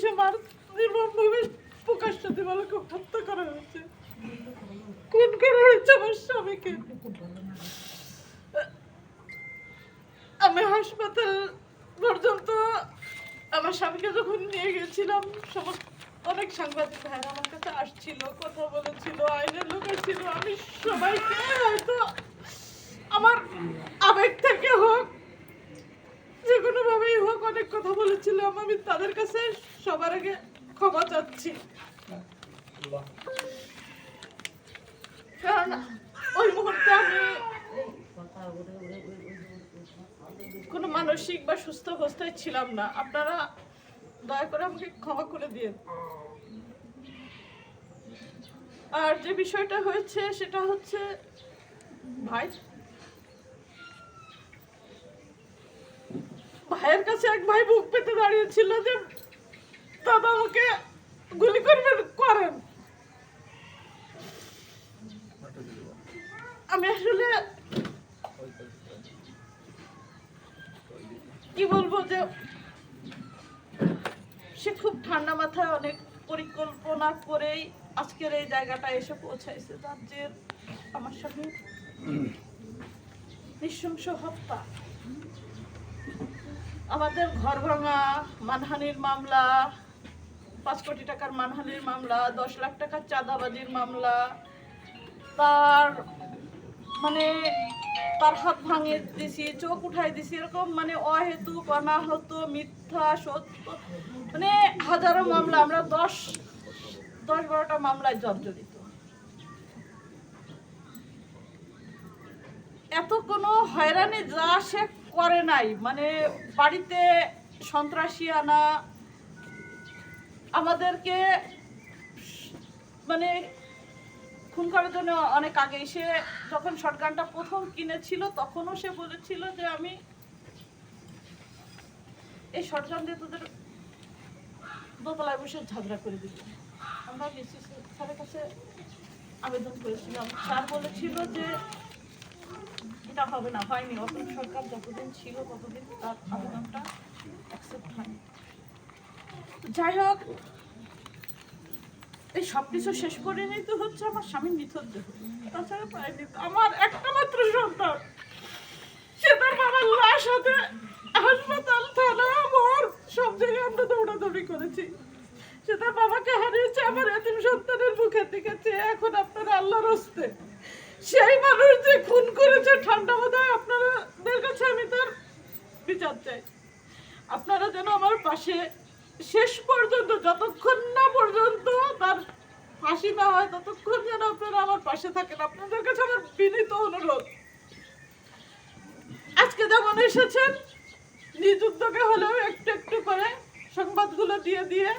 পুলিশে নির্মমভাবে প্রকাশ্য দিবালোকে হত্যা করা হয়েছে, খুন করা হয়েছে আমার স্বামীকে। আমি হাসপাতাল পর্যন্ত আমার স্বামীকে যখন নিয়ে গেছিলাম, অনেক সাংবাদিক ভাইরা আমার কাছে আসছিল, কথা বলেছিল, আইনের লোক ছিল। আমি সবাইকে হয়তো আমার আবেগ থেকে হোক, যে কোনো ভাবেই হোক, অনেক কথা বলেছিলাম। আমি তাদের কাছে সবার আগে ক্ষমা চাচ্ছি, কারণ ওই মুহূর্তে আমি কোনো মানসিক বা সুস্থ অবস্থায় ছিলাম না। আপনারা দয়া করে আমাকে ক্ষমা করে দিন। আর যে বিষয়টা হয়েছে সেটা হচ্ছে, ভাইয়ের কাছে এক ভাই বুক পেতে দাঁড়িয়েছিল যে দাদা আমাকে গুলি করেন। আমি আসলে কি বলবো, যে সে খুব ঠান্ডা মাথায় অনেক পরিকল্পনা করেই আজকের এই জায়গাটা এসে পৌঁছাইছে। তার যে আমার স্বামী নৃশংস হত্যা, আমাদের ঘর ভাঙা, মানহানির মামলা, 5 কোটি টাকার মানহানির মামলা, 10 লাখ টাকার চাঁদাবাজির মামলা, তার হাত ভাঙিয়ে দিছি, চোখ উঠাই দিছি, এরকম অহেতুক, অনাহত, মিথ্যা, সত্য, হাজারো মামলা। আমরা 10-12টা মামলায় জর্জরিত। এত কোনো হয়রানি যা সে করে নাই, বাড়িতে সন্ত্রাসী আনা, আমাদেরকে খুন করার জন্য অনেক আগেই। সে যখন শটগানটা প্রথম কিনেছিল তখনও সে বলেছিল যে আমি এই শটগান দিয়ে তোদের দোতলায় বসে ঝগড়া করে দিব। আমরা ডিসি স্যারের কাছে আবেদন করেছিলাম, স্যার বলেছিল যে এটা হবে না, হয়নি। অতএব সরকার যতদিন ছিল ততদিন তার আবেদনটা অ্যাকসেপ্ট হয়নি। যাই হোক, এই সবকিছু শেষ করে নিতে হচ্ছে আমার স্বামীর নিথর দেহ। তাছাড়া পাইনি। আমার একটা মাত্র সন্তান, সে তার বাবার লাশ হাতে হাসপাতাল, থানা, মোড় সব জায়গায় আমরা দৌড়াদৌড়ি করেছি। সে তার বাবাকে হারিয়েছে আমার এতিম সন্তানের মুখের দিকে চেয়ে। এখন আপনারা আল্লাহর হস্তে সেই মানুষ যে খুন করেছে ঠান্ডা মাথায়, আপনাদের কাছে আমি তার বিচার চাই। আপনারা যেন আমার পাশে শেষ পর্যন্ত, যতক্ষণ না পর্যন্ত তার ফাঁসি না হয়, ততক্ষণ যেন আপনারা আমার পাশে থাকেন। আপনাদের কাছে আমার বিনীত অনুরোধ, আজকে যেমন এসেছেন, নিজ উদ্যোগে হলেও একটু একটু করে সংবাদগুলো দিয়ে দিয়ে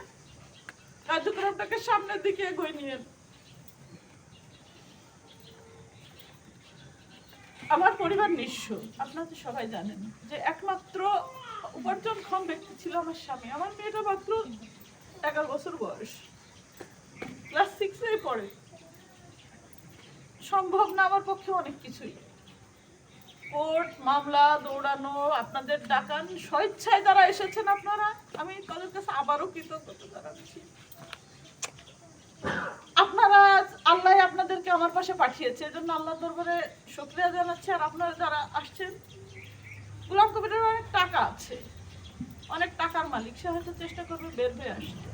কার্যক্রমটাকে সামনের দিকে এগিয়ে নিয়ে। আমার পরিবার নিঃস্ব, আপনারা তো সবাই জানেন যে একমাত্র উপার্জনক্ষম ব্যক্তি ছিল আমার স্বামী। আমার মেয়েটা মাত্র 11 বছর বয়স, ক্লাস 6-এ পড়ে। সম্ভব না আমার পক্ষে অনেক কিছুই, কোর্ট মামলা দৌড়ানো, আপনাদের ডাকান, স্বেচ্ছায় যারা এসেছেন আপনারা, আমি তাদের কাছে আবারও কৃতজ্ঞতা জানাচ্ছি। আপনারা, আল্লাহ আপনাদেরকে আমার পাশে পাঠিয়েছে, এজন্য আল্লাহর দরবারে শুকরিয়া জানাচ্ছি। আর আপনারা যারা আসছেন, গোলাম কবিরের অনেক টাকা আছে, অনেক টাকার মালিক, সে হয়তো চেষ্টা করবে বের হয়ে আসতে।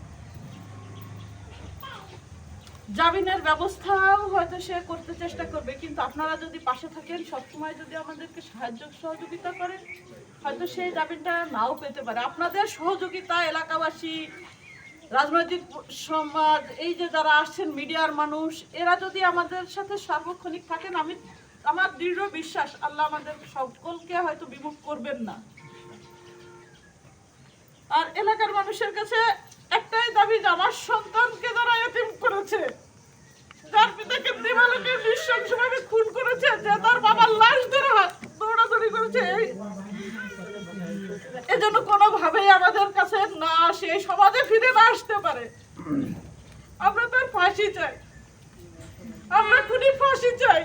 জামিনের ব্যবস্থাও হয়তো সে করতে চেষ্টা করবে, কিন্তু আপনারা যদি পাশে থাকেন, সবসময় যদি আমাদেরকে সাহায্য সহযোগিতা করেন, হয়তো সেই জামিনটা নাও পেতে পারে। আপনাদের সহযোগিতা, এলাকাবাসী, রাজনৈতিক সমাজ, এই যে যারা আসছেন, মিডিয়ার মানুষ, এরা যদি আমাদের সাথে সার্বক্ষণিক থাকেন, আমার দৃঢ় বিশ্বাস আল্লাহ আমাদের সকলকে হয়তো বিমুখ করবেন না। আর এলাকার মানুষের কাছে একটাই দাবি, যে আমার সন্তানকে যারা এতিম করেছে, যার পিতাকে দিবালোকে নৃশংসভাবে খুন করেছে, যে তার বাবার লাশ ধরে দৌড়াদৌড়ি করেছে, এজন্য কোনোভাবেই আমাদের কাছে না আসে, সমাজে ফিরে না আসতে পারে। আমরা তার ফাঁসি চাই, আমরা খুনি ফাঁসি চাই।